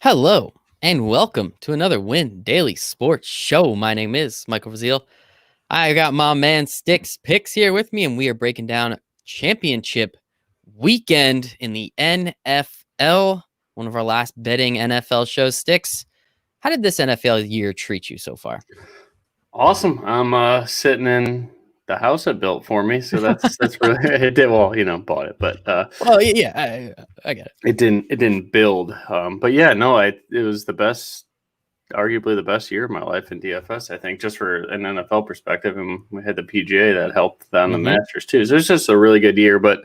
Hello and welcome to another Win Daily Sports Show. My name is Michael Fazil. I got my man Stix Picks here with me, and we are breaking down championship weekend in the NFL. One of our last betting NFL shows. Stix, how did this NFL year treat you so far? Awesome. I'm sitting in the house it built for me, so that's really it did well. Bought it, but Well, yeah, I get it. it didn't build. But yeah, no, it was the best, arguably the best year of my life in DFS. I think just for an NFL perspective, and we had the PGA that helped on the Masters too. So it's just a really good year, but.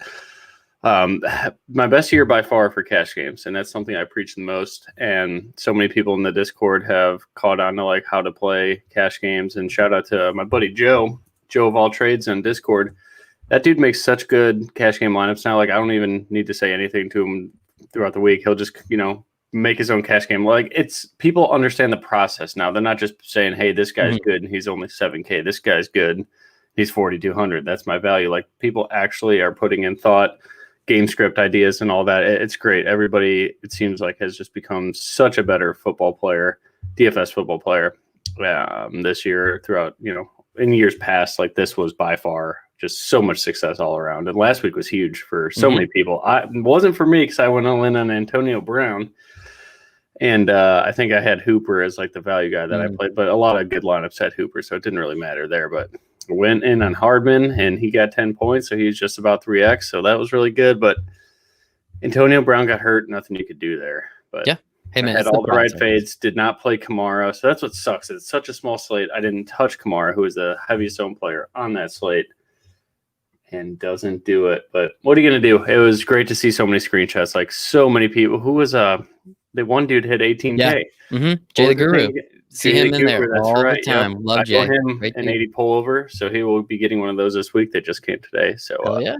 My best year by far for cash games, and that's something I preach the most. And so many people in the Discord have caught on to like how to play cash games. And shout out to my buddy Joe of All Trades on Discord. That dude makes such good cash game lineups now. Like I don't even need to say anything to him throughout the week. He'll just make his own cash game. Like it's people understand the process now. They're not just saying, "Hey, this guy's good and he's only 7K. This guy's good, he's 4,200. That's my value." Like people actually are putting in thought. Game script ideas and all that. It's great. Everybody, it seems like, has just become such a better football player, DFS football player this year throughout, in years past. Like this was by far just so much success all around. And last week was huge for so many people. It wasn't for me because I went all in on Antonio Brown. And I think I had Hooper as like the value guy that I played, but a lot of good lineups had Hooper, so it didn't really matter there. But went in on Hardman, and he got 10 points, so he's just about 3x, so that was really good. But Antonio Brown got hurt, nothing you could do there. But yeah, hey man, I had all the right fades, did not play Kamara, so that's what sucks. It's such a small slate. I didn't touch Kamara, who is the heaviest owned player on that slate, and doesn't do it. But what are you going to do? It was great to see so many screenshots, like so many people. Who was the one dude hit 18K. Yeah. Jay the Guru. See him in there all the time. Yep. Love Jay. I him an 80 pullover, so he will be getting one of those this week that just came today. So yeah,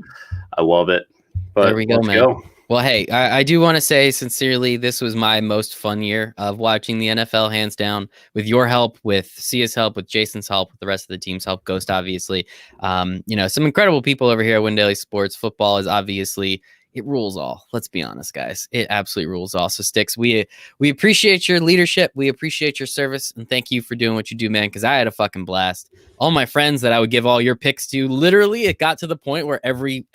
I love it. But there we go, man. Well, hey, I do want to say sincerely, this was my most fun year of watching the NFL, hands down, with your help, with Sia's help, with Jason's help, with the rest of the team's help, Ghost, obviously. Some incredible people over here at Win Daily Sports. Football is obviously... it rules all. Let's be honest, guys. It absolutely rules all. So Stix, we appreciate your leadership. We appreciate your service. And thank you for doing what you do, man, because I had a fucking blast. All my friends that I would give all your picks to, literally, it got to the point where every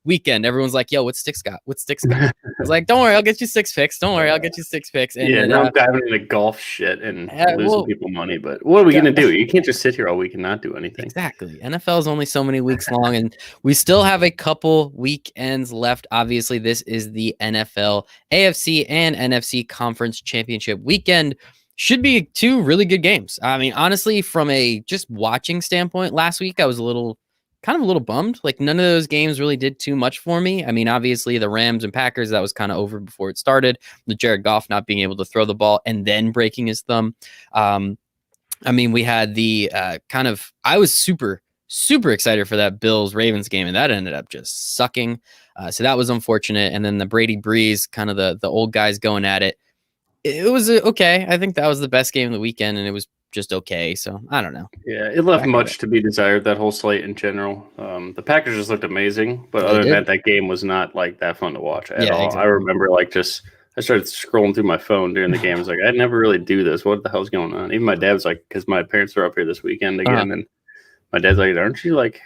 weekend, everyone's like, yo, what's Stix got? What's Stix got? I was like, don't worry, I'll get you 6 picks. Don't worry, I'll get you 6 picks. And yeah, now I'm diving into golf shit and losing people money. But what are we going to do? You can't just sit here all week and not do anything. Exactly. NFL is only so many weeks long, and we still have a couple weekends left. Obviously, this is the NFL AFC and NFC Conference Championship weekend. Should be 2 really good games. I mean, honestly, from a just watching standpoint, last week I was a little bummed. Like none of those games really did too much for me. I mean, obviously the Rams and Packers, that was kind of over before it started. The Jared Goff not being able to throw the ball and then breaking his thumb. I mean, we had the I was super excited for that Bills-Ravens game, and that ended up just sucking. So that was unfortunate. And then the Brady Breeze, kind of the old guys going at it. It was okay. I think that was the best game of the weekend, and it was just okay. So I don't know. Yeah, it left much to be desired, that whole slate in general. The Packers just looked amazing, but other than that game was not like that fun to watch at all. Exactly. I remember I started scrolling through my phone during the game. I was like, I'd never really do this. What the hell's going on? Even my dad was like, because my parents are up here this weekend again, and my dad's like, aren't you like,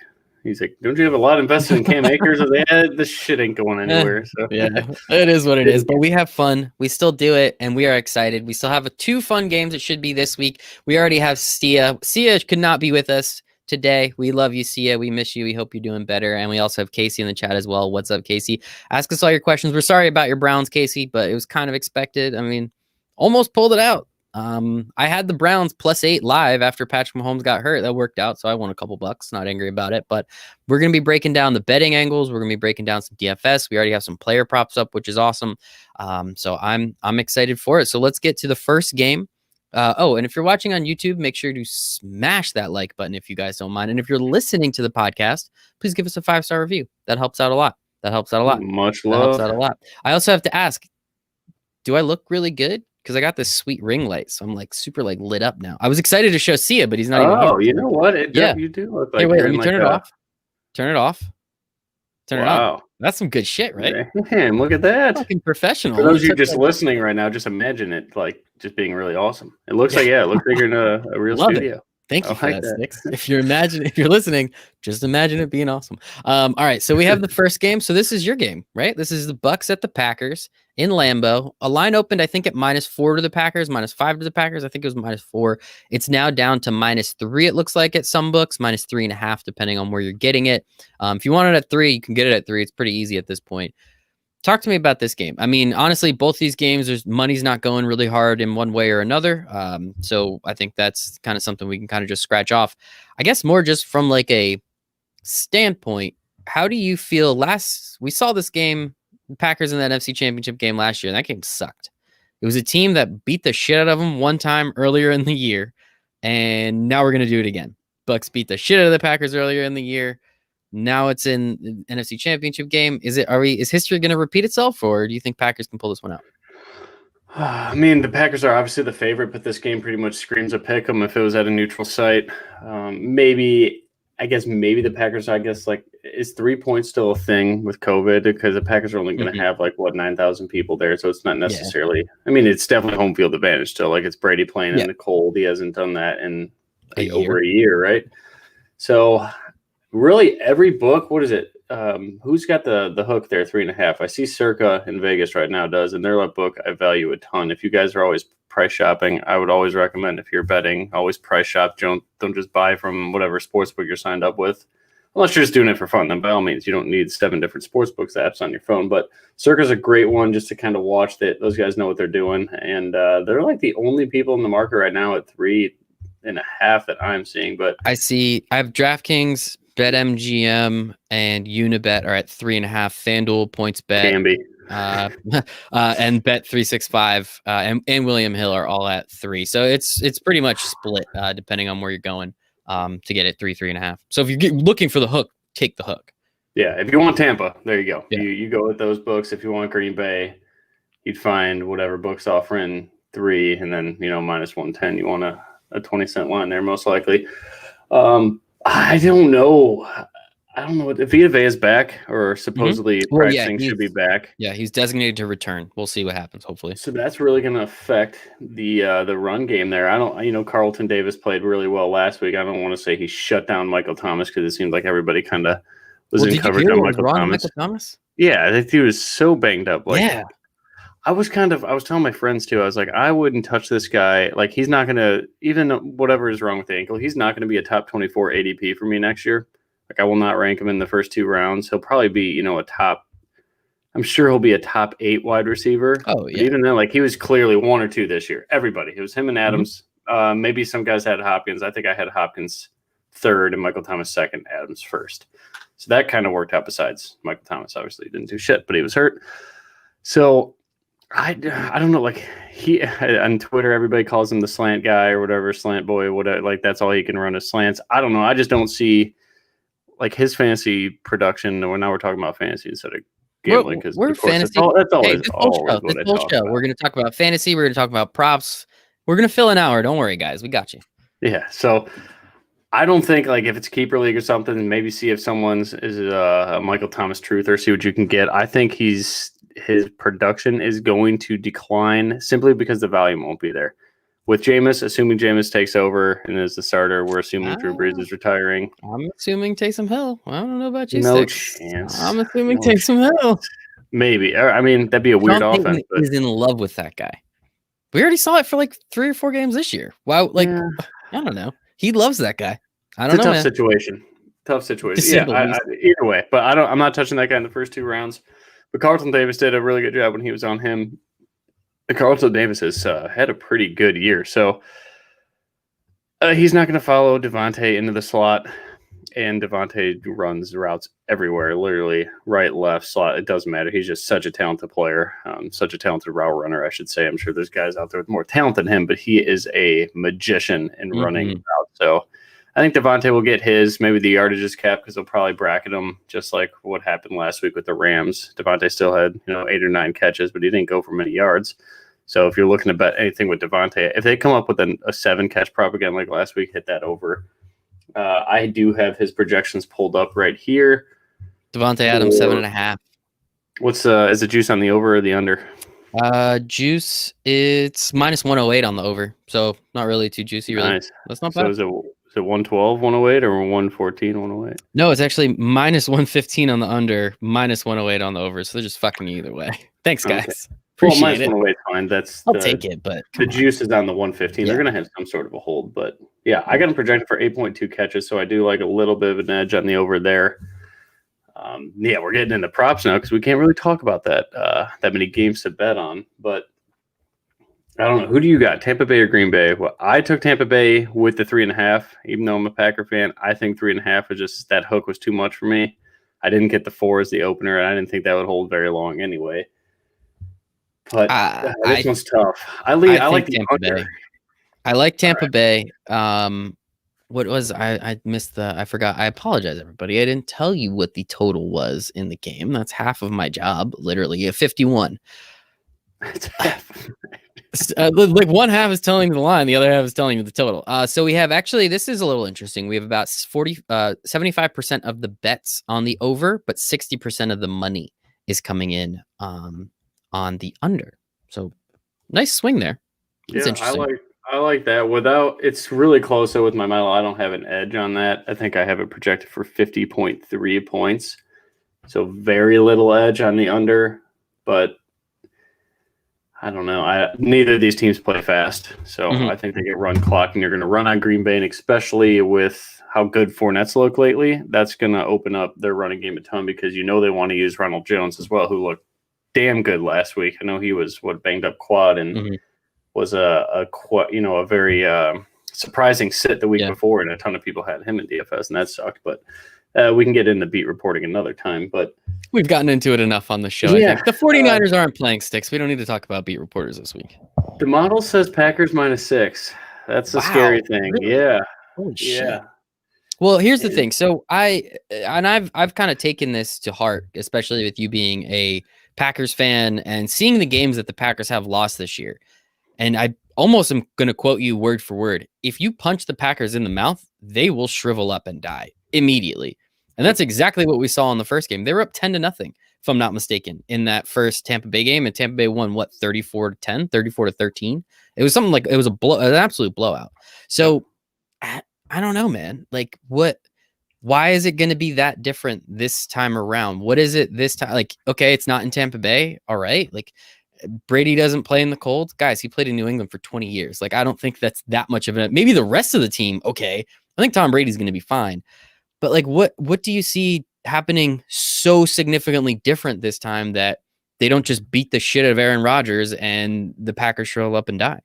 he's like, don't you have a lot invested in Cam Akers? I was like, this shit ain't going anywhere. So yeah, it is what it is. But we have fun. We still do it, and we are excited. We still have 2 fun games. It should be this week. We already have Sia. Sia could not be with us today. We love you, Sia. We miss you. We hope you're doing better. And we also have Casey in the chat as well. What's up, Casey? Ask us all your questions. We're sorry about your Browns, Casey, but it was kind of expected. I mean, almost pulled it out. I had the Browns +8 live after Patrick Mahomes got hurt. That worked out, so I won a couple bucks. Not angry about it, but we're going to be breaking down the betting angles. We're going to be breaking down some DFS. We already have some player props up, which is awesome. So I'm excited for it. So let's get to the first game. And if you're watching on YouTube, make sure to smash that like button if you guys don't mind. And if you're listening to the podcast, please give us a 5-star review. That helps out a lot. Much love. That helps out a lot. I also have to ask, do I look really good? Because I got this sweet ring light, so I'm like super lit up now. I was excited to show Sia, but he's not even here. Oh, you know what? You do look like. Hey, wait, let me turn it off. Turn Turn it on. That's some good shit, right? Man, look at that. Fucking professional. For those of you just listening right now, just imagine it like just being really awesome. It looks like it looks like you're in a real studio. It. Thank you for that, Stix. If you're listening, just imagine it being awesome. All right, so we have the first game. So this is your game, right? This is the Bucks at the Packers in Lambeau. A line opened, I think, at -4 to the Packers, -5 to the Packers. I think it was -4. It's now down to -3. It looks like at some books, -3.5, depending on where you're getting it. If you want it at 3, you can get it at 3. It's pretty easy at this point. Talk to me about this game. I mean, honestly, both these games, there's money's not going really hard in one way or another. So I think that's kind of something we can kind of just scratch off. I guess more just from like a standpoint, how do you feel we saw this game, the Packers in that NFC Championship game last year, and that game sucked. It was a team that beat the shit out of them one time earlier in the year, and now we're going to do it again. Bucks beat the shit out of the Packers earlier in the year. Now it's in the NFC Championship game. Is history going to repeat itself, or do you think Packers can pull this one out? I mean, the Packers are obviously the favorite, but this game pretty much screams a pick 'em if it was at a neutral site. Maybe the Packers, like, is 3 points still a thing with COVID? Because the Packers are only going to have 9,000 people there. So it's not necessarily, I mean, it's definitely home field advantage still. Like, it's Brady playing in the cold. He hasn't done that in over a year, right? So really every book, what is it? Who's got the hook there? 3.5. I see Circa in Vegas right now does, and they're a book I value a ton. If you guys are always price shopping, I would always recommend, if you're betting, always price shop. Don't just buy from whatever sportsbook you're signed up with, unless you're just doing it for fun. Then by all means, you don't need 7 different sportsbooks apps on your phone. But Circa's a great one just to kind of watch that. Those guys know what they're doing, and they're like the only people in the market right now at 3.5 that I'm seeing. But I have DraftKings, BetMGM, and Unibet are at 3.5. FanDuel, PointsBet, Camby, and Bet365 and William Hill are all at 3. So it's pretty much split depending on where you're going to get it 3.5. So if you're looking for the hook, take the hook. Yeah, if you want Tampa, there you go. Yeah. You go with those books. If you want Green Bay, you'd find whatever books offering 3, and then -110. You want a 20-cent line there, most likely. I don't know. I don't know if Vita Vea is back, or supposedly pricing should be back. Yeah, he's designated to return. We'll see what happens, hopefully. So that's really going to affect the run game there. Carlton Davis played really well last week. I don't want to say he shut down Michael Thomas, because it seemed like everybody kind of was in coverage on Michael Thomas. Yeah, I think he was so banged up. I was telling my friends too, I was like, I wouldn't touch this guy. Like, he's not going to, even whatever is wrong with the ankle, he's not going to be a top 24 ADP for me next year. Like, I will not rank him in the first 2 rounds. He'll probably be, I'm sure he'll be a top 8 wide receiver. Oh, yeah. But even then, he was clearly 1 or 2 this year. Everybody. It was him and Adams. Maybe some guys had Hopkins. I think I had Hopkins 3rd and Michael Thomas 2nd, Adams 1st. So that kind of worked out, besides Michael Thomas obviously didn't do shit, but he was hurt. So I don't know, he on Twitter, everybody calls him the slant guy or whatever, slant boy, whatever, that's all he can run is slants. I don't know. I just don't see his fantasy production. Now we're talking about fantasy instead of gambling, because we're fantasy. That's always this whole show. We're going to talk about fantasy. We're going to talk about props. We're going to fill an hour. Don't worry, guys. We got you. Yeah. So I don't think, if it's keeper league or something, maybe see if someone's is a Michael Thomas truther, see what you can get. I think his production is going to decline simply because the volume won't be there. With Jameis, assuming Jameis takes over and is the starter, we're assuming Drew Brees is retiring. I'm assuming Taysom Hill. I don't know about you, No Stix. chance. I'm assuming Taysom Hill. Maybe. I mean, that'd be a weird offense. He's in love with that guy. We already saw it for 3 or 4 games this year. Wow. I don't know. He loves that guy. I don't know. Tough situation. Yeah. Either way, but I'm not touching that guy in the first 2 rounds. But Carlton Davis did a really good job when he was on him. Carlton Davis has had a pretty good year. So he's not going to follow Devontae into the slot. And Devontae runs routes everywhere, literally right, left, slot. It doesn't matter. He's just such a talented player, such a talented route runner, I should say. I'm sure there's guys out there with more talent than him, but he is a magician in running routes. So I think Devontae will get his. Maybe the yardage is capped because they'll probably bracket him, just like what happened last week with the Rams. Devontae still had 8 or 9 catches, but he didn't go for many yards. So if you're looking to bet anything with Devontae, if they come up with a 7-catch prop again like last week, hit that over. I do have his projections pulled up right here. Devontae Adams, 7.5. What's is the juice on the over or the under? Juice, it's -108 on the over, so not really too juicy, really. Nice. That's not So bad. is it 112, 108, or 114, 108? No, it's actually -115 on the under, -108 on the over, so they're just fucking you either way. Thanks, Okay. guys. Well, Appreciate it. -108 is fine. That's I'll take it, but the come on. juice is on the 115. Yeah. They're going to have some sort of a hold, but yeah, I got them projected for 8.2 catches, so I do like a little bit of an edge on the over there. Yeah, we're getting into props now because we can't really talk about that many games to bet on. But I don't know. Who do you got, Tampa Bay or Green Bay? Well, I took Tampa Bay with the 3.5, even though I'm a Packer fan. I think 3.5 was just that hook was too much for me. I didn't get the 4 as the opener, and I didn't think that would hold very long anyway. But this one's tough. I like the Tampa under. Bay. I like Tampa Bay. What was I missed I forgot. I apologize, everybody. I didn't tell you what the total was in the game. That's half of my job, literally. At 51. Like one half is telling the line, the other half is telling you the total. So we have actually, this is a little interesting. We have about 75% of the bets on the over, but 60% of the money is coming in on the under. So nice swing there. It's interesting. I like that. It's really close though with my model. I don't have an edge on that. I think I have it projected for 50.3 points. So very little edge on the under, but I don't know. Neither of these teams play fast. So I think they get run clock, and you're going to run on Green Bay, and especially with how good Fournette's look lately, that's going to open up their running game a ton because they want to use Ronald Jones as well, who looked damn good last week. I know he was banged up quad and was a very surprising sit the week before, and a ton of people had him in DFS, and that sucked. But we can get into beat reporting another time. But we've gotten into it enough on the show. I think the 49ers aren't playing Stix. We don't need to talk about beat reporters this week. The model says Packers -6. That's a scary thing. Really? Yeah. Holy shit. Well, here's the thing. So I've kind of taken this to heart, especially with you being a Packers fan and seeing the games that the Packers have lost this year. And I almost am going to quote you word for word. If you punch the Packers in the mouth, they will shrivel up and die immediately. And that's exactly what we saw in the first game. They were up 10-0, if I'm not mistaken, in that first Tampa Bay game. And Tampa Bay won, 34-10, 34-13? It was something like, it was an absolute blowout. So I don't know, man. Like, why is it going to be that different this time around? What is it this time? Like, okay, it's not in Tampa Bay. All right. Like, Brady doesn't play in the cold. Guys, he played in New England for 20 years. Like, I don't think that's that much of it. Maybe the rest of the team, okay. I think Tom Brady's going to be fine. But like, what do you see happening so significantly different this time that they don't just beat the shit out of Aaron Rodgers and the Packers shrivel up and die?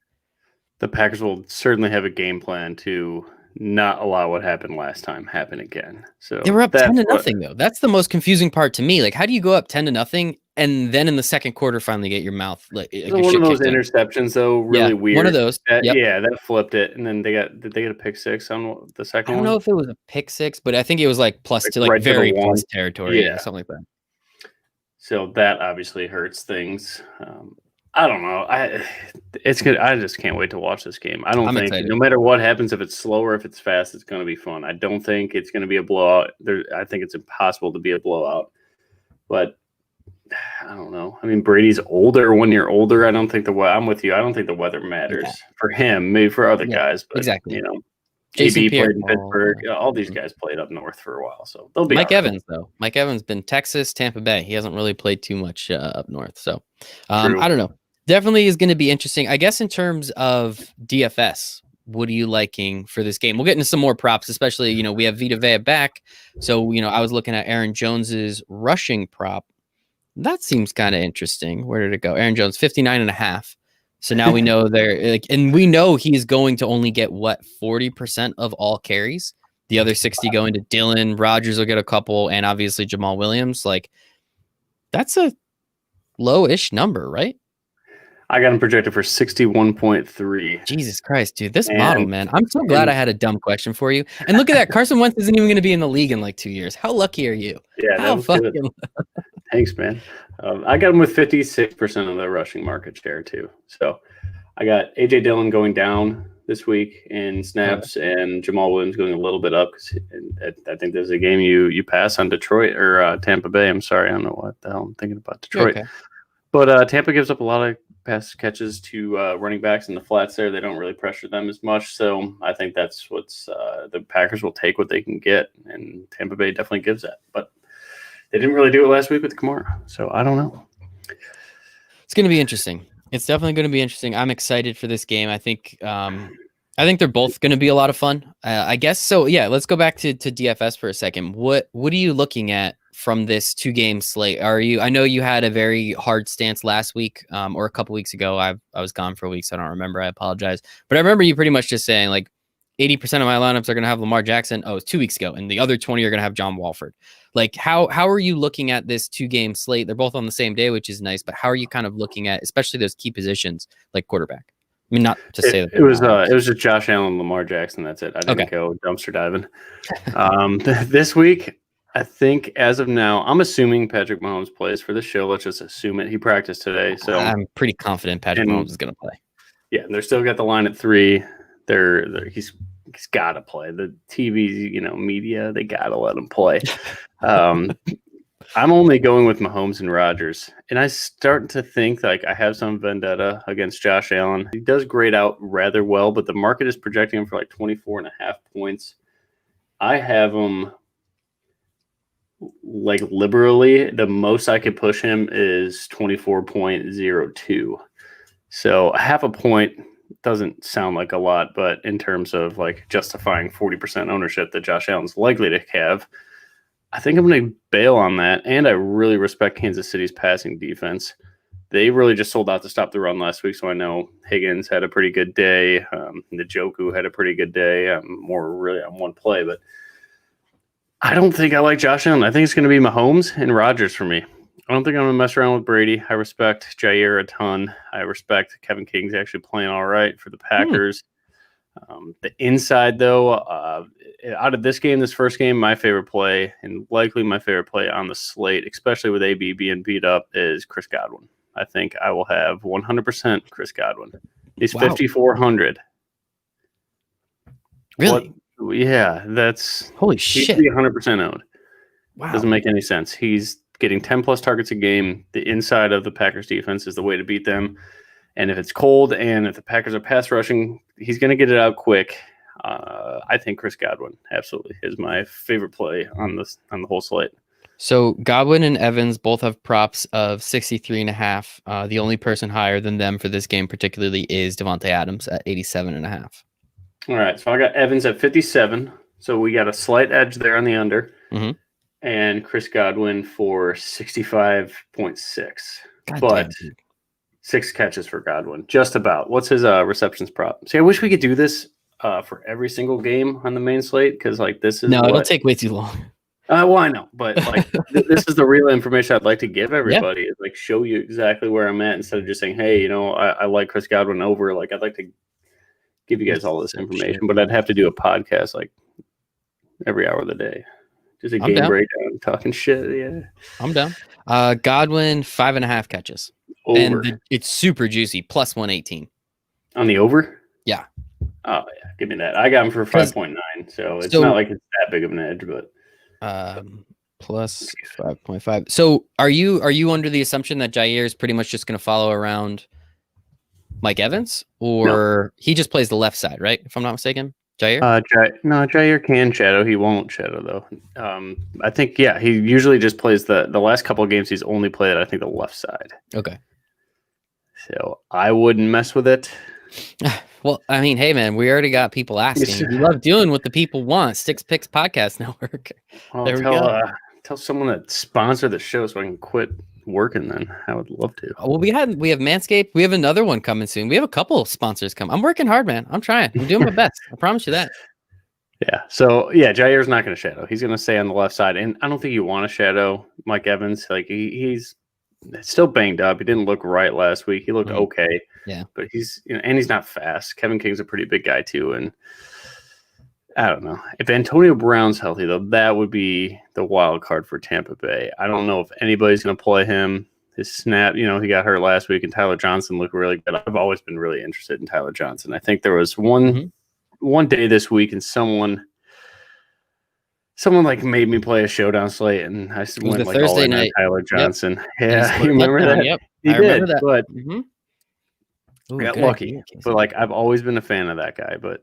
The Packers will certainly have a game plan to not allow what happened last time happen again. So they were up 10-0 though. That's the most confusing part to me. Like, how do you go up 10-0 and then in the second quarter finally get your mouth like one of those interceptions though? Really weird. One of those. Yeah, that flipped it, and then did they get a pick six on the second one? I don't know if it was a pick six, but I think it was like plus to like very plus territory, something like that. So that obviously hurts things. I don't know. It's good. I just can't wait to watch this game. I'm think excited. No matter what happens, if it's slow or if it's fast, it's going to be fun. I don't think it's going to be a blowout. I think it's impossible to be a blowout. But I don't know. I mean, Brady's older. 1 year older. I don't think I'm with you. I don't think the weather matters for him. Maybe for other guys, but exactly. JB played in Pittsburgh. All these guys played up north for a while, so they'll be. Mike Evans, though. Mike Evans been Texas, Tampa Bay. He hasn't really played too much up north, so I don't know. Definitely is going to be interesting. I guess in terms of DFS, what are you liking for this game? We'll get into some more props, especially, we have Vita Vea back. So, I was looking at Aaron Jones's rushing prop. That seems kind of interesting. Where did it go? Aaron Jones, 59.5. So now we know and we know he's going to only get 40% of all carries. The other 60 going to Dylan. Rodgers will get a couple, and obviously Jamal Williams. Like, that's a low-ish number, right? I got him projected for 61.3. Jesus Christ, dude. This model, man. I'm so glad I had a dumb question for you. And look at that. Carson Wentz isn't even going to be in the league in like 2 years. How lucky are you? Yeah, that was good. Thanks, man. I got him with 56% of the rushing market share, too. So I got A.J. Dillon going down. this week in snaps, and Jamal Williams going a little bit up. I think there's a game you pass on Detroit or Tampa Bay. I'm sorry, I don't know what the hell I'm thinking about Detroit. Okay. But Tampa gives up a lot of pass catches to running backs in the flats there. They don't really pressure them as much. So I think that's what's the Packers will take what they can get, and Tampa Bay definitely gives that. But they didn't really do it last week with Kamara. So I don't know. It's going to be interesting. It's definitely going to be interesting. I'm excited for this game. I think they're both going to be a lot of fun. I guess so. Yeah, let's go back to DFS for a second. What are you looking at from this 2-game slate? I know you had a very hard stance last week, or a couple weeks ago. I was gone for a week, so I don't remember. I apologize. But I remember you pretty much just saying like 80% of my lineups are going to have Lamar Jackson. Oh, it's 2 weeks ago, and the other 20 are going to have John Walford. Like, how are you looking at this 2-game slate? They're both on the same day, which is nice. But how are you kind of looking at, especially those key positions like quarterback? I mean, not to say that it was just Josh Allen, Lamar Jackson. That's it. I didn't go dumpster diving. This week, I think as of now, I'm assuming Patrick Mahomes plays for this show. Let's just assume it. He practiced today, so I'm pretty confident Patrick Mahomes is going to play. Yeah, and they're still got the line at 3. He's got to play. The TV, media, they got to let him play. I'm only going with Mahomes and Rodgers, and I start to think like I have some vendetta against Josh Allen. He does grade out rather well, but the market is projecting him for like 24.5 points. I have him like liberally. The most I could push him is 24.02. So half a point doesn't sound like a lot, but in terms of like justifying 40% ownership that Josh Allen's likely to have, I think I'm going to bail on that. And I really respect Kansas City's passing defense. They really just sold out to stop the run last week. So I know Higgins had a pretty good day. Njoku had a pretty good day. I'm more really on one play, but I don't think I like Josh Allen. I think it's going to be Mahomes and Rodgers for me. I don't think I'm going to mess around with Brady. I respect Jair a ton. I respect Kevin King's actually playing all right for the Packers. The inside, though, out of this game, this first game, my favorite play, and likely my favorite play on the slate, especially with AB being beat up, is Chris Godwin. I think I will have 100% Chris Godwin. He's 5,400. Really? Yeah, that's holy shit. He's 100% owned. Wow. Doesn't make any sense. He's getting 10 plus targets a game. The inside of the Packers defense is the way to beat them. And if it's cold and if the Packers are pass rushing, he's going to get it out quick. I think Chris Godwin absolutely is my favorite play on the whole slate. So Godwin and Evans both have props of 63.5. The only person higher than them for this game particularly is Devontae Adams at 87.5. All right, so I got Evans at 57. So we got a slight edge there on the under. Mm-hmm. And Chris Godwin for 65.6. God but damn. 6 catches for Godwin. Just about. What's his receptions prop? See, I wish we could do this for every single game on the main slate, because like this is it'll take way too long. Well, I know, but like this is the real information I'd like to give everybody. Is like show you exactly where I'm at instead of just saying, hey, I like Chris Godwin over. Like I'd like to give you guys all this information, but I'd have to do a podcast like every hour of the day. Just a game breakdown, talking shit. Yeah, I'm down. Godwin 5.5 catches. Over. And it's super juicy, plus 118 on the over. Yeah. Oh yeah, give me that. I got him for 5.9, so it's not like it's that big of an edge, but plus 5.5. So are you under the assumption that Jair is pretty much just going to follow around Mike Evans, or he just plays the left side, right? If I'm not mistaken. Jair? Jair can shadow. He won't shadow though. I think he usually just plays the last couple of games. He's only played, I think, the left side. Okay. So I wouldn't mess with it. Well, I mean, hey man, we already got people asking. We love doing what the people want. Stix Picks Podcast Network. There we go. Tell someone that sponsor the show so I can quit working. Then I would love to. Well, we have Manscaped. We have another one coming soon. We have a couple of sponsors come. I'm working hard, man. I'm trying. I'm doing my best. I promise you that. Yeah. So Jair's not going to shadow. He's going to stay on the left side, and I don't think you want to shadow Mike Evans. Like he's still banged up. He didn't look right last week. He looked okay. Yeah. But he's and he's not fast. Kevin King's a pretty big guy too, and I don't know. If Antonio Brown's healthy, though, that would be the wild card for Tampa Bay. I don't know if anybody's going to play him. his snap. He got hurt last week, and Tyler Johnson looked really good. I've always been really interested in Tyler Johnson. I think there was one day this week, and someone like made me play a showdown slate, and I went like Thursday all in night. on Tyler Johnson. Yep. Yeah, you remember that? Yep, he I did. remember that. But Ooh, I got lucky. But like I've always been a fan of that guy. But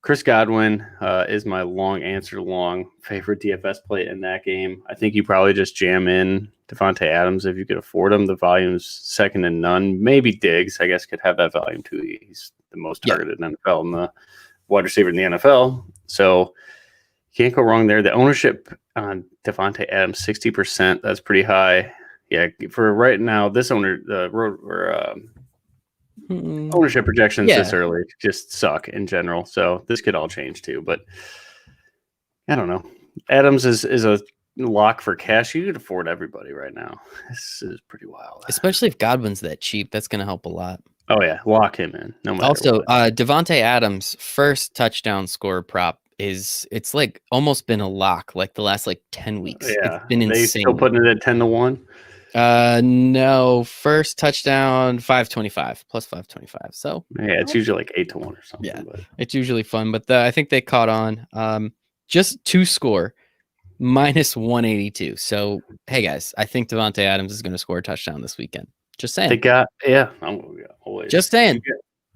Chris Godwin is my long favorite DFS play in that game. I think you probably just jam in Devontae Adams if you could afford him. The volume's second to none. Maybe Diggs, I guess, could have that volume too. He's the most targeted in the NFL and the wide receiver in the NFL. So you can't go wrong there. The ownership on Devontae Adams, 60%. That's pretty high. Yeah, for right now, this ownership projections this early just suck in general. So this could all change too. But I don't know. Adams is a lock for cash. You could afford everybody right now. This is pretty wild. Especially if Godwin's that cheap. That's going to help a lot. Oh, yeah. Lock him in. No matter also, what. Devontae Adams' first touchdown score prop it's like almost been a lock like the last like 10 weeks. Yeah. It's been insane. They still putting it at 10-1? No, first touchdown 525 plus 525. So yeah, it's usually like 8-1 or something. Yeah, it's usually fun, but I think they caught on. Just to score minus 182. So hey guys, I think Devontae Adams is going to score a touchdown this weekend. Just saying. Always. Just saying.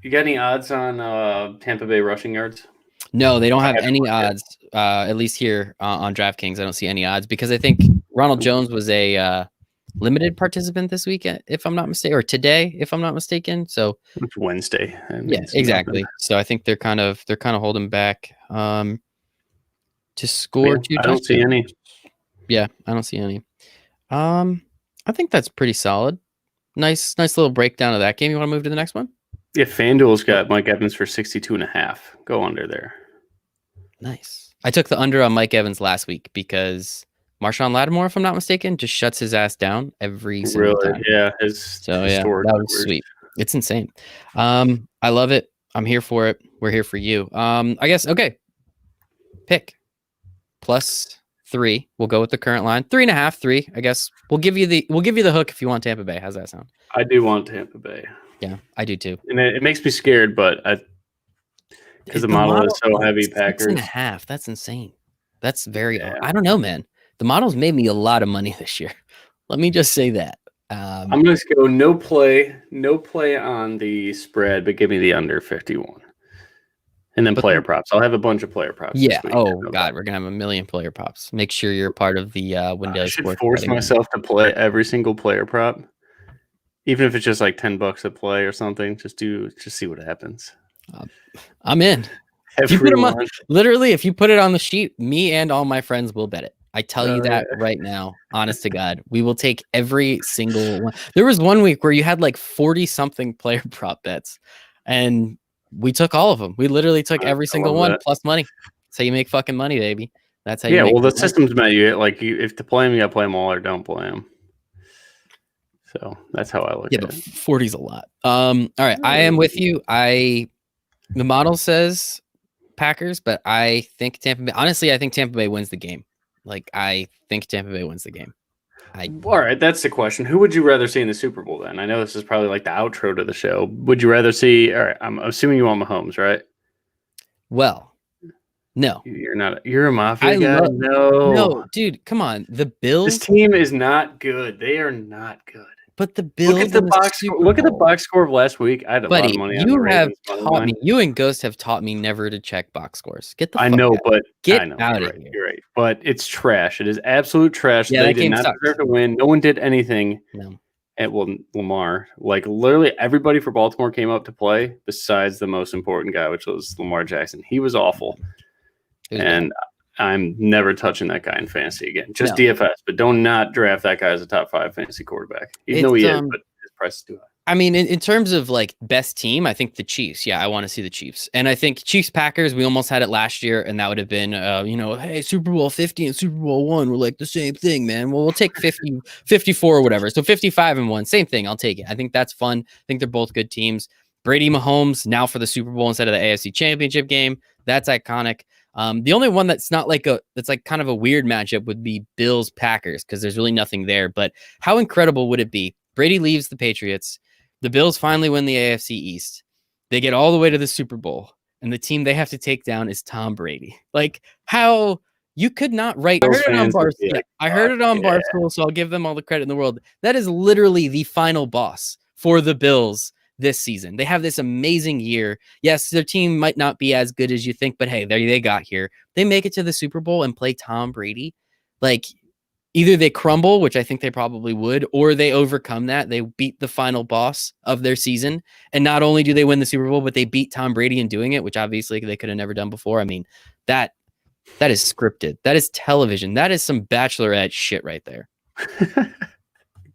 You got any odds on Tampa Bay rushing yards? No, they don't have any odds. At least here on DraftKings, I don't see any odds because I think Ronald Jones was a limited participant this weekend, if I'm not mistaken, or today, if I'm not mistaken. So it's Wednesday. Yeah, exactly. So I think they're kind of holding back to score two touchdowns. I don't see any. Yeah, I don't see any. I think that's pretty solid. Nice little breakdown of that game. You want to move to the next one? Yeah, FanDuel's got Mike Evans for 62.5. Go under there. Nice. I took the under on Mike Evans last week because Marshawn Lattimore, if I'm not mistaken, just shuts his ass down every single time. Yeah. That was sweet. It's insane. I love it. I'm here for it. We're here for you. I guess, okay. Pick. +3. We'll go with the current line. 3.5, 3. I guess we'll give you the hook if you want Tampa Bay. How's that sound? I do want Tampa Bay. Yeah, I do too. And it makes me scared, but because the model is so heavy, Packers 6.5. That's insane. That's very. I don't know, man. The model's made me a lot of money this year. Let me just say that. I'm going to go no play on the spread, but give me the under 51. And then player props. I'll have a bunch of player props. Yeah. Oh, God. We're going to have a million player props. Make sure you're part of the Wendell Sports. I should force myself to play every single player prop. Even if it's just like $10 a play or something. Just see what happens. I'm in. If you put them on, literally, if you put it on the sheet, me and all my friends will bet it. I tell you that right now, honest to God. We will take every single one. There was one week where you had like 40-something player prop bets, and we took all of them. We literally took every single one plus money. That's how you make fucking money, baby. That's how you make the system's met you. Like, if to play them, you got to play them all or don't play them. So that's how I look at it. Yeah, but 40's a lot. All right, I am with you. The model says Packers, but I think Tampa Bay. Honestly, I think Tampa Bay wins the game. Like, I think Tampa Bay wins the game. All right, that's the question. Who would you rather see in the Super Bowl then? I know this is probably like the outro to the show. Would you rather see? All right, I'm assuming you want Mahomes, right? Well, no. You're not. You're a Mafia guy. No, dude, come on. The Bills. This team is not good. They are not good. But the Bills. Look at the box score of last week. I had a lot of money on the Ravens. You and Ghost have taught me never to check box scores. Get the fuck out of here. You're right. But it's trash. It is absolute trash. Yeah, they did not deserve to win. No one did anything. No. Lamar. Like, literally everybody for Baltimore came up to play besides the most important guy, which was Lamar Jackson. He was awful. And I'm never touching that guy in fantasy again. Just DFS, but don't not draft that guy as a top 5 fantasy quarterback. Even though he is, but his price is too high. I mean, in terms of like best team, I think the Chiefs. Yeah, I want to see the Chiefs. And I think Chiefs-Packers, we almost had it last year, and that would have been, hey, Super Bowl 50 and Super Bowl 1 were like the same thing, man. Well, we'll take 50, 54 or whatever. So 55-1, same thing. I'll take it. I think that's fun. I think they're both good teams. Brady Mahomes now for the Super Bowl instead of the AFC Championship game. That's iconic. The only one that's not that's like kind of a weird matchup would be Bills Packers, because there's really nothing there. But how incredible would it be? Brady leaves the Patriots. The Bills finally win the AFC East. They get all the way to the Super Bowl, and the team they have to take down is Tom Brady. Like, how you could not write. I heard it on Barstool. Yeah, I heard it on Barstool, so I'll give them all the credit in the world. That is literally the final boss for the Bills this season. They have this amazing year. Yes, their team might not be as good as you think, but hey, they got here. They make it to the Super Bowl and play Tom Brady. Like, either they crumble, which I think they probably would, or they overcome that. They beat the final boss of their season. And not only do they win the Super Bowl, but they beat Tom Brady in doing it, which obviously they could have never done before. I mean, that is scripted. That is television. That is some Bachelorette shit right there.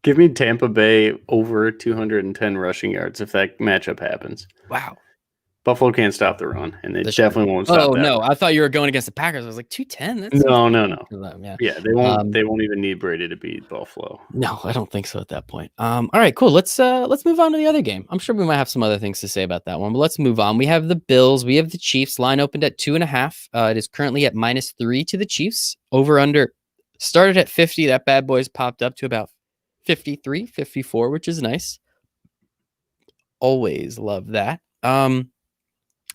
Give me Tampa Bay over 210 rushing yards if that matchup happens. Wow. Buffalo can't stop the run, and they definitely won't stop that. Oh, no. Run. I thought you were going against the Packers. I was like, 210? No. Yeah, they won't even need Brady to beat Buffalo. No, I don't think so at that point. All right, cool. Let's move on to the other game. I'm sure we might have some other things to say about that one, but let's move on. We have the Bills. We have the Chiefs. Line opened at 2.5. It is currently at -3 to the Chiefs. Over under started at 50. That bad boy's popped up to about 53, 54, which is nice. Always love that.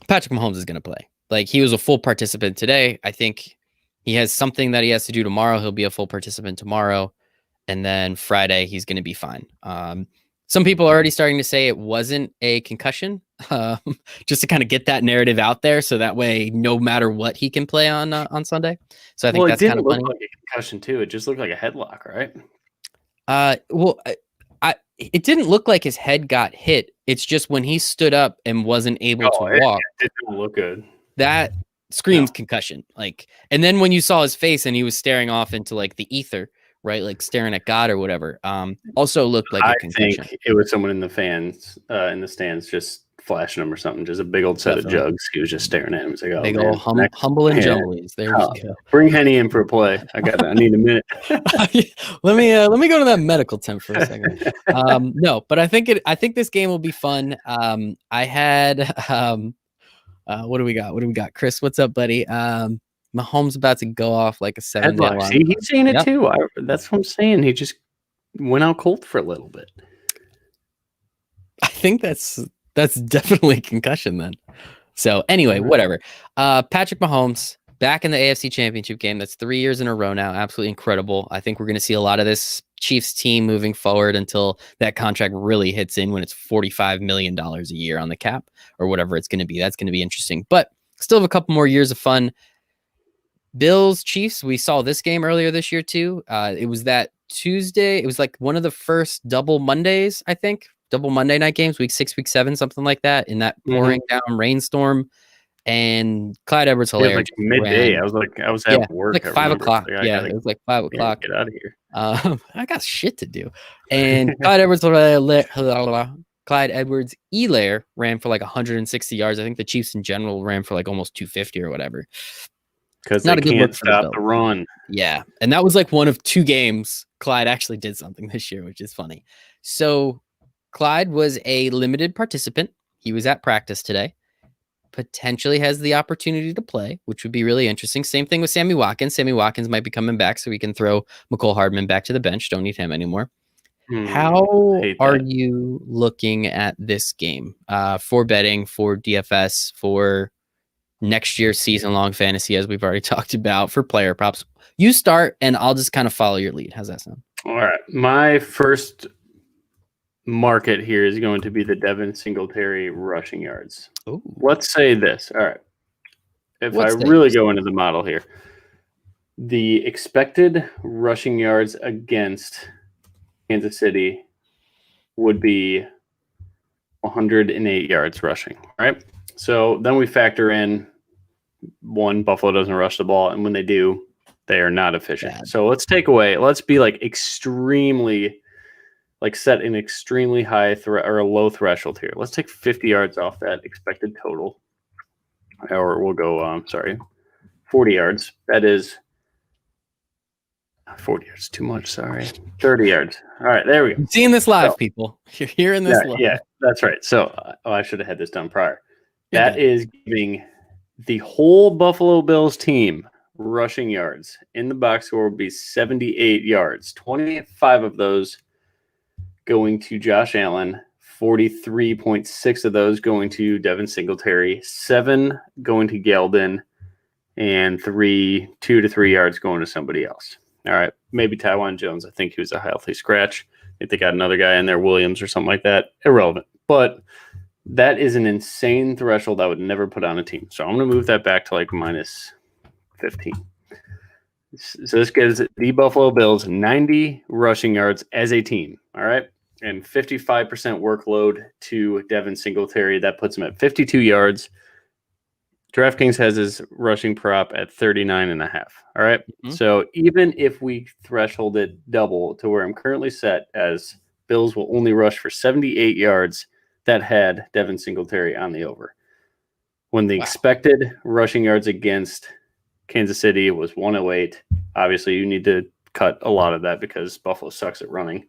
Patrick Mahomes is going to play. Like, he was a full participant today. I think he has something that he has to do tomorrow. He'll be a full participant tomorrow. And then Friday, he's going to be fine. Some people are already starting to say it wasn't a concussion, just to kind of get that narrative out there. So that way, no matter what, he can play on Sunday. So I think that's kind of funny. It didn't look like a concussion too. It just looked like a headlock, right? It didn't look like his head got hit. It's just when he stood up and wasn't able to walk. It didn't look good. That screams concussion. Like, and then when you saw his face and he was staring off into like the ether, right? Like staring at God or whatever. Also looked like a concussion. I think it was someone in the stands just flashing him or something. Just a big old set of jugs. He was just staring at him. He's like, oh, big old humble and jumblies. There we go. Bring Henny in for a play. I need a minute. Let me go to that medical temp for a second. No, but I think this game will be fun. I had what do we got? Chris, what's up, buddy? Mahomes about to go off like a 7-day line. See, he's saying it too. That's what I'm saying. He just went out cold for a little bit. I think that's definitely concussion then. So anyway, whatever. Patrick Mahomes back in the AFC Championship game. That's 3 years in a row now. Absolutely incredible. I think we're going to see a lot of this Chiefs team moving forward until that contract really hits in when it's $45 million a year on the cap or whatever it's going to be. That's going to be interesting, but still have a couple more years of fun. Bills, Chiefs, we saw this game earlier this year too. It was that Tuesday. It was like one of the first double Mondays, I think. Double Monday night games, week 6, week 7, something like that, in that pouring down rainstorm. And Clyde Edwards-Helaire. Like midday. I was at work. Like 5 o'clock. It was like 5 o'clock. Get out of here. I got shit to do. And Clyde Edwards-Helaire ran for like 160 yards. I think the Chiefs in general ran for like almost 250 or whatever. Because they can't stop the run. Yeah. And that was like one of 2 games Clyde actually did something this year, which is funny. So Clyde was a limited participant. He was at practice today. Potentially has the opportunity to play, which would be really interesting. Same thing with Sammy Watkins. Sammy Watkins might be coming back, so we can throw McCole Hardman back to the bench. Don't need him anymore. How are you looking at this game for betting, for DFS, for next year's season-long fantasy, as we've already talked about, for player props? You start, and I'll just kind of follow your lead. How's that sound? All right. My first market here is going to be the Devin Singletary rushing yards. Ooh. Let's say this. All right. If I really go into the model here, the expected rushing yards against Kansas City would be 108 yards rushing. All right. So then we factor in one, Buffalo doesn't rush the ball, and when they do, they are not efficient. Bad. So let's be like extremely, like set an extremely high or a low threshold here. Let's take 50 yards off that expected total. Or we'll go, 40 yards. That is 40 yards too much, sorry. 30 yards. All right, there we go. You're seeing this live, people. You're hearing this live. Yeah, that's right. So I should have had this done prior. That is giving The whole Buffalo Bills team rushing yards in the box score will be 78 yards. 25 of those going to Josh Allen, 43.6 of those going to Devin Singletary, 7 going to Geldon, and 2 to 3 yards going to somebody else. All right, maybe Tywan Jones. I think he was a healthy scratch. I think they got another guy in there, Williams or something like that. Irrelevant. But that is an insane threshold I would never put on a team. So I'm going to move that back to like minus 15. So this gives the Buffalo Bills 90 rushing yards as a team. All right. And 55% workload to Devin Singletary. That puts him at 52 yards. DraftKings has his rushing prop at 39.5. All right. Mm-hmm. So even if we threshold it double to where I'm currently set as Bills will only rush for 78 yards, that had Devin Singletary on the over. When the expected rushing yards against Kansas City was 108, obviously you need to cut a lot of that because Buffalo sucks at running.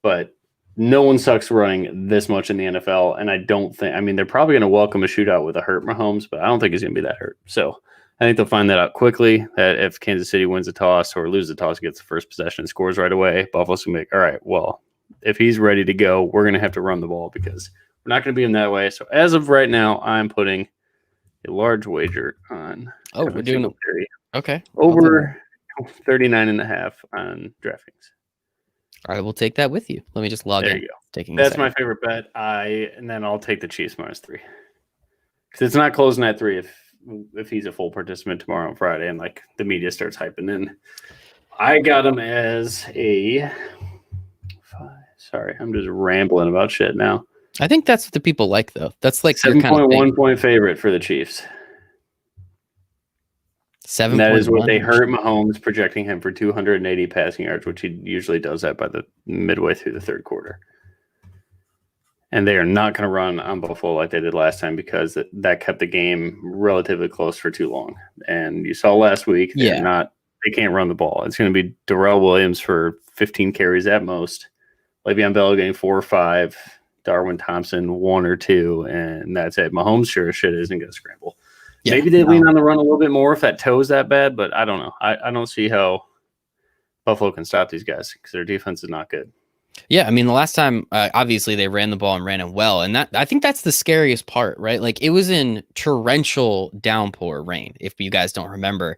But no one sucks running this much in the NFL, and I don't think – I mean, they're probably going to welcome a shootout with a hurt Mahomes, but I don't think he's going to be that hurt. So I think they'll find that out quickly, that if Kansas City wins the toss or loses the toss, gets the first possession and scores right away, Buffalo's going to be like, all right, well, if he's ready to go, we're going to have to run the ball because we're not going to beat him that way. So as of right now, I'm putting a large wager on we're doing okay over 39.5 on DraftKings. All right, we'll take that with you. Let me just log in. There you go. That's my favorite bet. And then I'll take the Chiefs minus 3 because it's not closing at 3 if he's a full participant tomorrow on Friday and like the media starts hyping in. I got him as a. Sorry, I'm just rambling about shit now. I think that's what the people like, though. That's like 7.1 point favorite for the Chiefs. 7. That is what they hurt Mahomes, projecting him for 280 passing yards, which he usually does that by the midway through the third quarter. And they are not going to run on Buffalo like they did last time because that kept the game relatively close for too long. And you saw last week, they can't run the ball. It's going to be Darrell Williams for 15 carries at most. Le'Veon Bell getting 4 or 5. Darwin Thompson 1 or 2, and that's it. Mahomes sure as shit isn't going to scramble. Yeah, maybe they lean on the run a little bit more if that toe's that bad, but I don't know. I don't see how Buffalo can stop these guys because their defense is not good. Yeah, I mean, the last time, obviously, they ran the ball and ran it well, and I think that's the scariest part, right? Like, it was in torrential downpour rain, if you guys don't remember,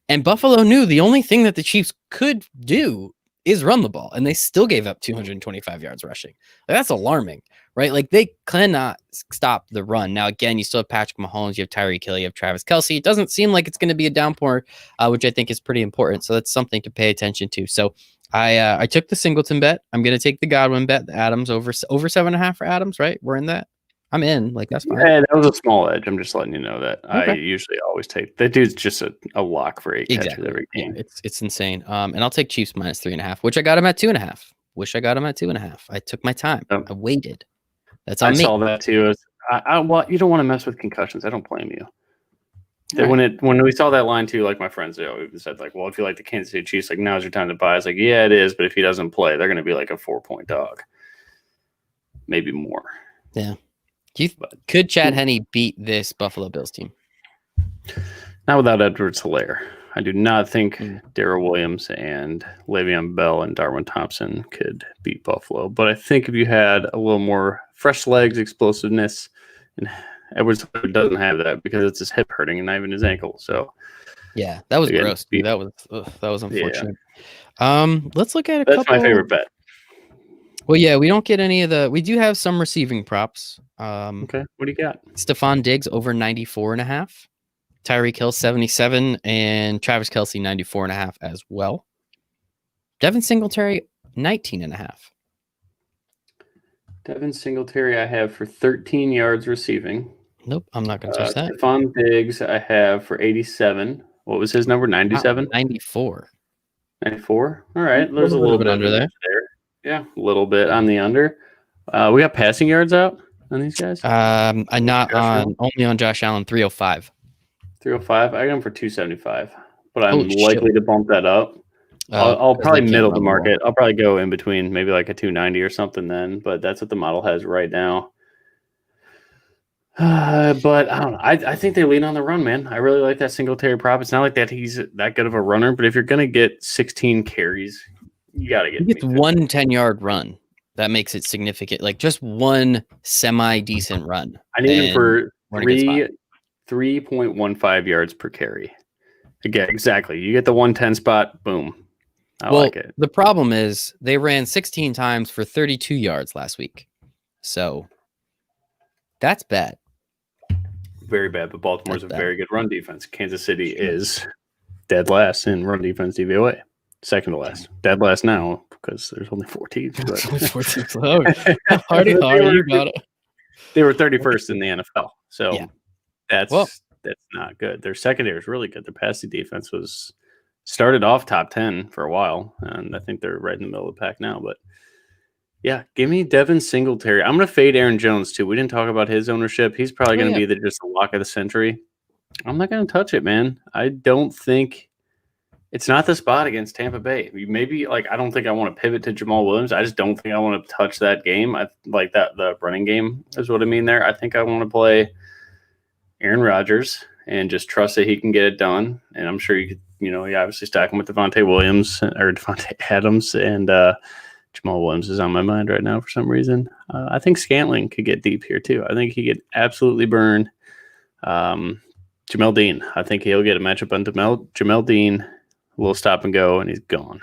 and Buffalo knew the only thing that the Chiefs could do is run the ball, and they still gave up 225 yards rushing. Like, that's alarming, right? Like, they cannot stop the run. Now, again, you still have Patrick Mahomes, you have Tyreek Hill, you have Travis Kelce. It doesn't seem like it's going to be a downpour, which I think is pretty important. So that's something to pay attention to. So I took the Singleton bet. I'm going to take the Godwin bet, the Adams over 7.5 for Adams, right? We're in that. I'm in. Like, that's fine. Yeah, that was a small edge. I'm just letting you know that. Okay. I usually always take that dude's just a lock for 8 catches every game. Yeah, it's insane. And I'll take Chiefs minus 3.5, which I got him at 2.5. Wish I got him at 2.5. I took my time. I waited. That's on me. I saw that too. You don't want to mess with concussions. I don't blame you. Right. When we saw that line too, like my friends even said, like, well, if you like the Kansas City Chiefs, like now's your time to buy. It's like, yeah, it is, but if he doesn't play, they're going to be like a 4-point dog, maybe more. Yeah. Could Chad Henne beat this Buffalo Bills team? Not without Edwards-Helaire. I do not think Darrell Williams and Le'Veon Bell and Darwin Thompson could beat Buffalo. But I think if you had a little more fresh legs, explosiveness, and Edwards doesn't have that because it's his hip hurting and not even his ankle. So yeah, that was gross. That was unfortunate. Yeah. Let's look at That's my favorite bet. Well, yeah, we don't get any of the. We do have some receiving props. Okay, what do you got? Stephon Diggs over 94.5, Tyreek Hill 77, and Travis Kelce 94.5 as well. Devin Singletary 19.5. Devin Singletary I have for 13 yards receiving. Nope, I'm not going to touch that. Stephon Diggs I have for 87. What was his number? 97? 94. 94? All right, there's a little bit under there. Yeah, a little bit on the under. We got passing yards out on these guys? Only on Josh Allen, 305. 305? I got him for 275, but I'm likely to bump that up. I'll probably middle the market. I'll probably go in between, maybe like a 290 or something then, but that's what the model has right now. But I don't know. I think they lean on the run, man. I really like that Singletary prop. It's not like that he's that good of a runner, but if you're going to get 16 carries, you got to He get gets me 50. one 10-yard run. That makes it significant. Like just one semi-decent run. I need him for we're in a good spot. 3.15 yards per carry. Again, exactly. You get the 110 spot, boom. I like it. The problem is they ran 16 times for 32 yards last week. So that's bad. Very bad, but Baltimore's a very good run defense. Kansas City is dead last in run defense DVOA. Second to last. Dead last now because there's only 4 teams. But How hard you got it. They were 31st in the NFL. So yeah. that's not good. Their secondary is really good. Their passing defense was started off top 10 for a while, and I think they're right in the middle of the pack now. But yeah, give me Devin Singletary. I'm going to fade Aaron Jones too. We didn't talk about his ownership. He's probably going to be just the lock of the century. I'm not going to touch it, man. I don't think it's not the spot against Tampa Bay. Maybe I don't think I want to pivot to Jamal Williams. I just don't think I want to touch that game. I like that the running game is what I mean there. I think I want to play Aaron Rodgers and just trust that he can get it done. And I'm sure you could, you obviously stack him with Devontae Williams or Devontae Adams, and Jamal Williams is on my mind right now for some reason. I think Scantling could get deep here too. I think he could absolutely burn Jamel Dean. I think he'll get a matchup on Jamel Dean. A little stop and go, and he's gone.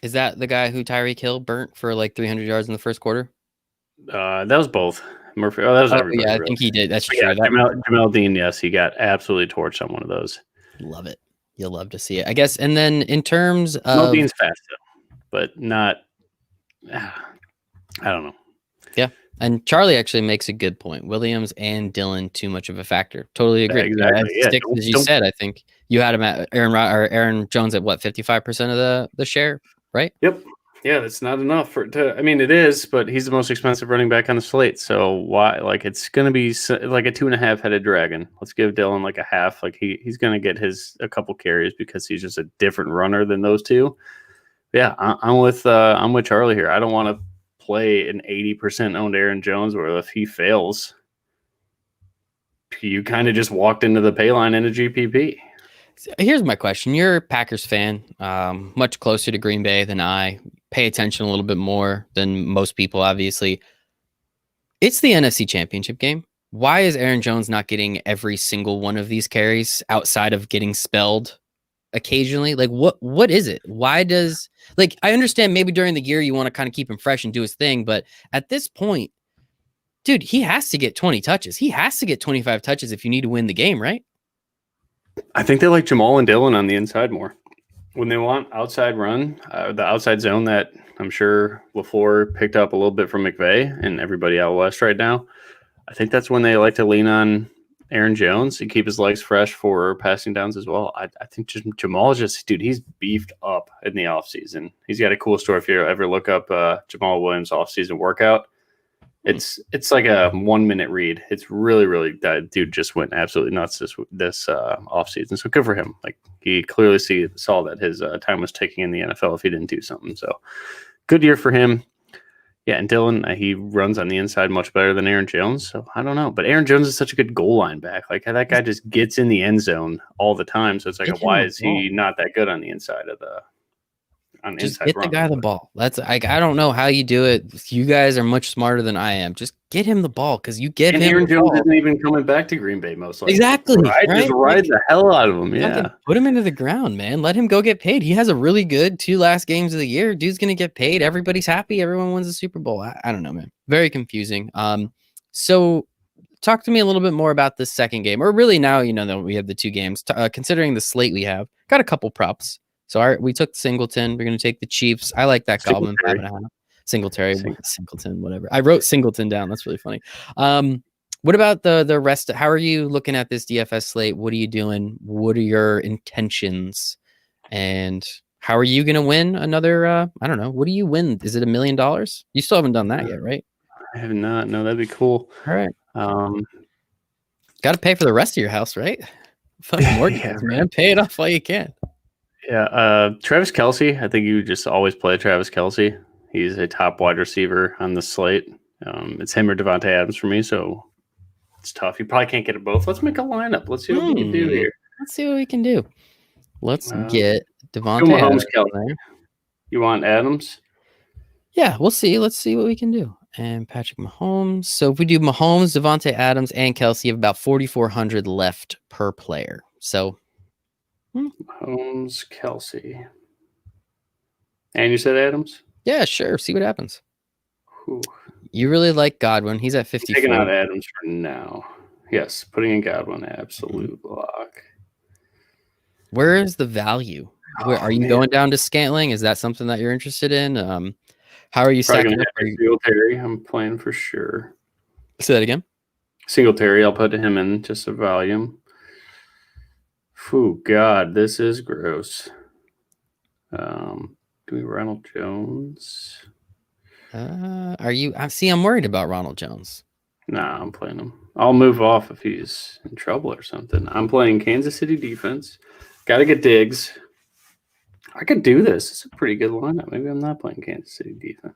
Is that the guy who Tyreek Hill burnt for 300 yards in the first quarter? That was both. Murphy. Oh, that was everybody. Yeah, I think he did. That's true. Yeah, Jamel Dean, yes, he got absolutely torched on one of those. Love it. You'll love to see it, I guess. And then in terms of Jamel Dean's fast, though, but not. I don't know. Yeah, and Charlie actually makes a good point. Williams and Dillon too much of a factor. Totally agree. Exactly. Yeah, Stix, as you said, I think you had him at Aaron Jones at 55% of the share, right? Yep. Yeah, that's not enough I mean, it is, but he's the most expensive running back on the slate. So why? It's going to be like a 2.5 headed dragon. Let's give Dillon a half. He's going to get a couple carries because he's just a different runner than those two. Yeah, I'm with Charlie here. I don't want to play an 80% owned Aaron Jones where if he fails, you kind of just walked into the pay line in a GPP. Here's my question. You're a Packers fan, much closer to Green Bay than I. Pay attention a little bit more than most people, obviously. It's the NFC Championship game. Why is Aaron Jones not getting every single one of these carries outside of getting spelled occasionally? What is it? Why does I understand maybe during the year you want to kind of keep him fresh and do his thing, but at this point, dude, he has to get 20 touches. He has to get 25 touches if you need to win the game, right? I think they like Jamal and Dillon on the inside more. When they want outside run, the outside zone that I'm sure LaFleur picked up a little bit from McVay and everybody out west right now, I think that's when they like to lean on Aaron Jones and keep his legs fresh for passing downs as well. I think Jamal dude, he's beefed up in the offseason. He's got a cool story if you ever look up Jamal Williams offseason workout. It's like a 1 minute read. It's really, really, that dude just went absolutely nuts this offseason. So good for him. He clearly saw that his time was ticking in the NFL if he didn't do something. So good year for him. Yeah, and Dillon, he runs on the inside much better than Aaron Jones. So I don't know. But Aaron Jones is such a good goal line back. That guy just gets in the end zone all the time. So it's why is he not that good on the inside of the just get the guy the ball. That's I don't know how you do it. You guys are much smarter than I am. Just get him the ball because you get him. Aaron Jones isn't even coming back to Green Bay most likely. Exactly. Right? Just ride the hell out of him. Yeah. Put him into the ground, man. Let him go get paid. He has a really good 2 last games of the year. Dude's gonna get paid. Everybody's happy. Everyone wins the Super Bowl. I don't know, man. Very confusing. So talk to me a little bit more about this second game, or really now that we have the 2 games. Considering the slate we have, got a couple props. So we took Singleton. We're going to take the Chiefs. I like that Goblin 5.5. Singletary, Singleton, whatever. I wrote Singleton down. That's really funny. What about the rest? How are you looking at this DFS slate? What are you doing? What are your intentions? And how are you going to win another? I don't know. What do you win? Is it $1 million? You still haven't done that yet, right? I have not. No, that'd be cool. All right. Got to pay for the rest of your house, right? Fucking mortgage, man. Pay it off while you can. Yeah, Travis Kelce. I think you just always play Travis Kelce. He's a top wide receiver on the slate. It's him or Devontae Adams for me. So It's tough. You probably can't get it both. Let's make a lineup. Let's see what we can do here. Let's see what we can do. Let's get Go Devontae Mahomes, Adams Kelly. on there. You want Adams? Yeah, we'll see. Let's see what we can do. And Patrick Mahomes. So if we do Mahomes, Devontae Adams, and Kelsey, you have about 4,400 left per player. So Mahomes, Kelsey. And you said Adams? yeah, sure. See what happens. Whew. You really like Godwin. He's at 54. Taking out Adams for now. Yes, putting in Godwin, absolute block. Where is the value? Where are you going down to Scantling? Is that something that you're interested in? How are you stacking up? Singletary, I'm playing for sure. Say that again. Singletary, I'll put him in just a volume. Phew, God, this is gross. Do we Ronald Jones? Are you? I'm worried about Ronald Jones. Nah, I'm playing him. I'll move off if he's in trouble or something. I'm playing Kansas City defense. Got to get Diggs. I could do this. It's a pretty good lineup. Maybe I'm not playing Kansas City defense.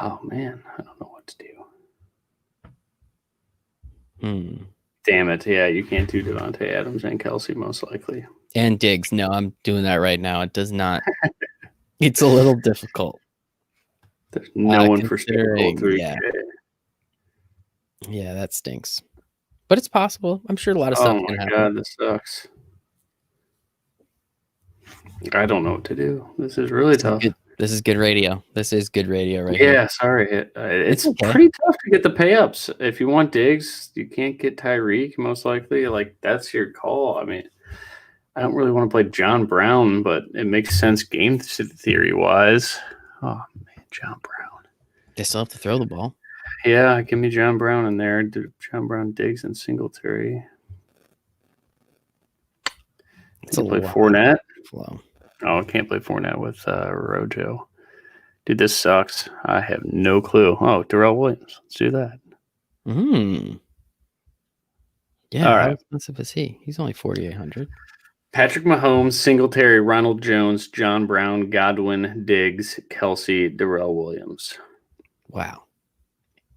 Oh, man. I don't know what to do. Damn it. Yeah, you can't do Devontae Adams and Kelsey most likely. And Diggs. No, I'm doing that right now. It does not. It's a little difficult. There's no one for Super Bowl 3K. Yeah, that stinks. But it's possible. I'm sure a lot of stuff can happen. Oh, my God. This sucks. I don't know what to do. This is really tough. This is good radio. This is good radio right here. Yeah, sorry. It's okay. Pretty tough to get the pay-ups. If you want Diggs, you can't get Tyreek, most likely. Like, that's your call. I mean, I don't really want to play John Brown, but it makes sense game theory-wise. Oh, man, John Brown. They still have to throw the ball. Yeah, give me John Brown in there. John Brown, Diggs, and Singletary. It's a play Fournette. Flow. Oh, I can't play Fournette with Rojo. Dude, this sucks. I have no clue. Oh, Darrell Williams. Let's do that. Yeah, all right. How expensive is he? He's only 4,800. Patrick Mahomes, Singletary, Ronald Jones, John Brown, Godwin, Diggs, Kelsey, Darrell Williams. Wow.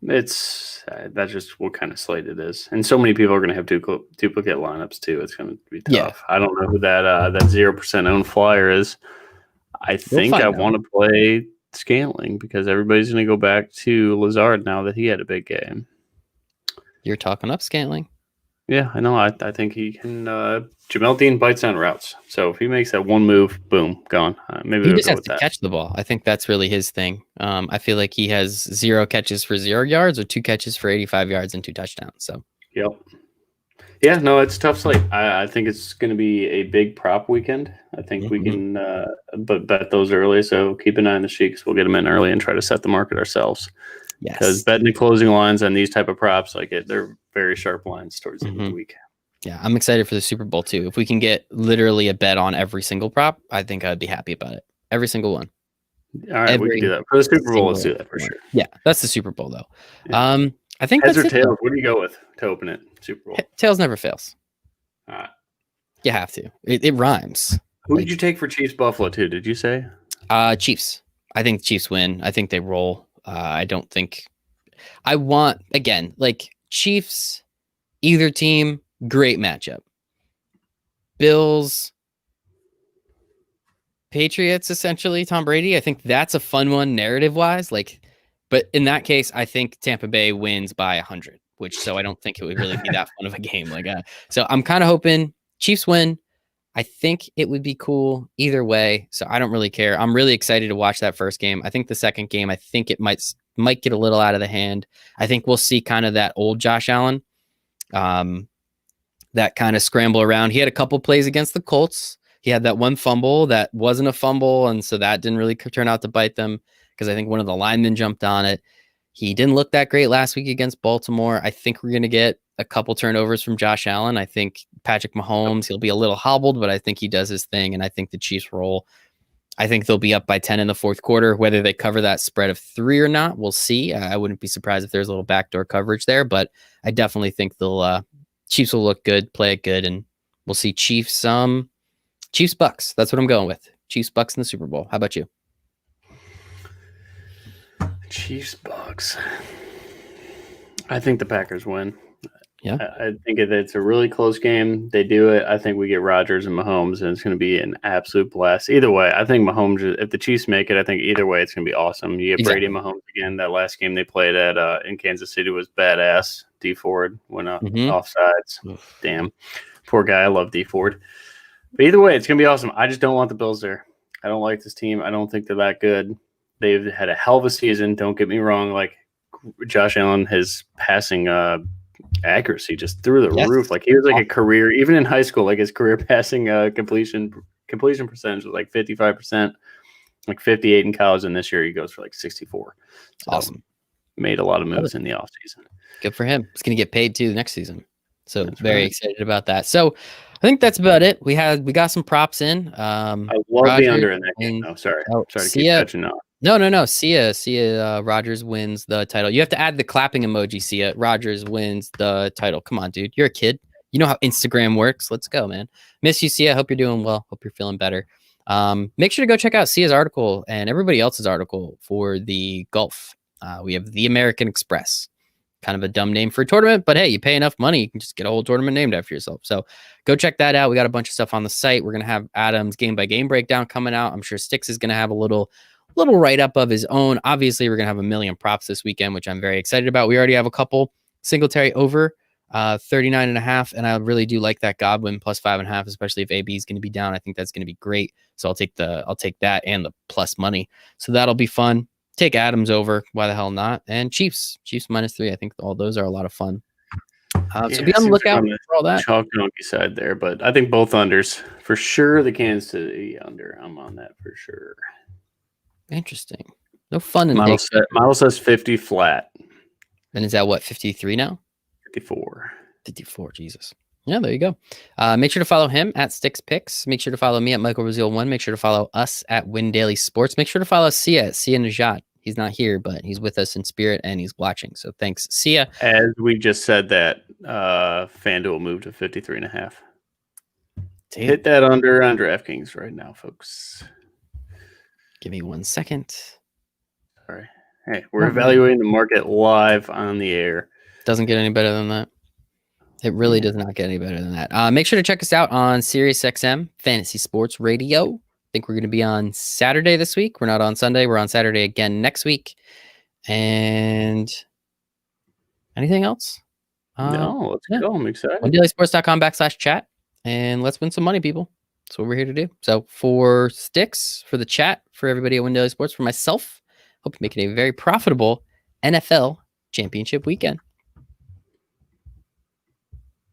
It's that's just what kind of slate it is, and so many people are going to have duplicate lineups too. It's going to be tough. Yeah. I don't know who that 0% owned flyer is. I think I want to play Scantling because everybody's going to go back to Lazard now that he had a big game. You're talking up Scantling. Yeah, I know. I think he can. Jamel Dean bites on routes, so if he makes that one move, boom, gone. Maybe he just has to catch the ball. I think that's really his thing. I feel like he has 0 catches for 0 yards or 2 catches for 85 yards and 2 touchdowns. So, yep. Yeah, no, it's tough slate. I think it's going to be a big prop weekend. I think we can bet those early. So keep an eye on the sheets. We'll get them in early and try to set the market ourselves. Yes. Because betting the closing lines on these type of props, they're very sharp lines towards the end of the week. Yeah, I'm excited for the Super Bowl too. If we can get literally a bet on every single prop, I think I'd be happy about it. Every single one. All right, we can do that. For the Super Bowl, let's do that for sure. Yeah, that's the Super Bowl though. Yeah. I think heads that's or tails. What do you go with to open it? Super Bowl. Tails never fails. All right. You have to. It rhymes. Who did you take for Chiefs Buffalo too? Did you say? Chiefs. I think the Chiefs win. I think they roll. I don't think. I want Chiefs. Either team, great matchup. Bills, Patriots, essentially, Tom Brady. I think that's a fun one narrative-wise. But in that case, I think Tampa Bay wins by 100, so I don't think it would really be that fun of a game. So I'm kind of hoping Chiefs win. I think it would be cool either way, so I don't really care. I'm really excited to watch that first game. I think the second game, I think it might get a little out of the hand. I think we'll see kind of that old Josh Allen. That kind of scramble around. He had a couple plays against the Colts. He had that one fumble that wasn't a fumble, and so that didn't really turn out to bite them because I think one of the linemen jumped on it. He didn't look that great last week against Baltimore. I think we're going to get a couple turnovers from Josh Allen. I think Patrick Mahomes, he'll be a little hobbled, but I think he does his thing, and I think the Chiefs roll. I think they'll be up by 10 in the fourth quarter. Whether they cover that spread of 3 or not, we'll see. I wouldn't be surprised if there's a little backdoor coverage there, but I definitely think Chiefs will look good, play it good, and we'll see Chiefs Bucks. That's what I'm going with. Chiefs Bucks in the Super Bowl. How about you? Chiefs Bucks. I think the Packers win. Yeah. I think it's a really close game. They do it. I think we get Rodgers and Mahomes, and it's going to be an absolute blast. Either way, I think Mahomes, if the Chiefs make it, I think either way it's going to be awesome. You get Brady and Mahomes again. That last game they played at in Kansas City was badass. D Ford went offsides. Damn. Poor guy. I love D Ford. But either way, it's going to be awesome. I just don't want the Bills there. I don't like this team. I don't think they're that good. They've had a hell of a season. Don't get me wrong. Like Josh Allen, his passing accuracy just through the roof. Like he was like a career, even in high school, like his career passing completion percentage was like 55%, like 58 in college, and this year he goes for like 64. So awesome. Made a lot of moves in the offseason. Good for him. He's going to get paid too next season. So that's very excited about that. So I think that's about it. We got some props in. I love the under in that game. Oh, sorry to keep catching up. No. Sia Rodgers wins the title. You have to add the clapping emoji. Sia Rodgers wins the title. Come on, dude. You're a kid. You know how Instagram works. Let's go, man. Miss you, Sia. Hope you're doing well. Hope you're feeling better. Make sure to go check out Sia's article and everybody else's article for the golf. We have the American Express. Kind of a dumb name for a tournament, but hey, you pay enough money, you can just get a whole tournament named after yourself. So go check that out. We got a bunch of stuff on the site. We're going to have Adam's game by game breakdown coming out. I'm sure Stix is going to have a little write-up of his own. Obviously, we're going to have a million props this weekend, which I'm very excited about. We already have a couple. Singletary over 39.5, and I really do like that Godwin plus 5.5, especially if AB is going to be down. I think that's going to be great. So I'll take that and the plus money. So that'll be fun. Take Adams over. Why the hell not? And Chiefs -3. I think all those are a lot of fun. So be on the lookout for all that. Chalk donkey side there, but I think both unders for sure. The Kansas City under. I'm on that for sure. Interesting. No fun in model says 50 flat. And is that what 53 now? 54. 54. Jesus. Yeah, there you go. Make sure to follow him at Stix Picks. Make sure to follow me at Michael Brazil 1. Make sure to follow us at Win Daily Sports. Make sure to follow Sia at Sia Najat. He's not here, but he's with us in spirit and he's watching. So thanks, Sia. As we just said that, FanDuel moved to 53.5. Hit that under on DraftKings right now, folks. Give me 1 second. Sorry. Hey, we're evaluating the market live on the air. Doesn't get any better than that. It really does not get any better than that. Make sure to check us out on SiriusXM Fantasy Sports Radio. I think we're going to be on Saturday this week. We're not on Sunday. We're on Saturday again next week. And anything else? No, let's go. I'm excited. OneDailySports.com/chat. And let's win some money, people. That's what we're here to do. So for Stix, for the chat, for everybody at One Daily Sports, for myself, hope you're making a very profitable NFL championship weekend.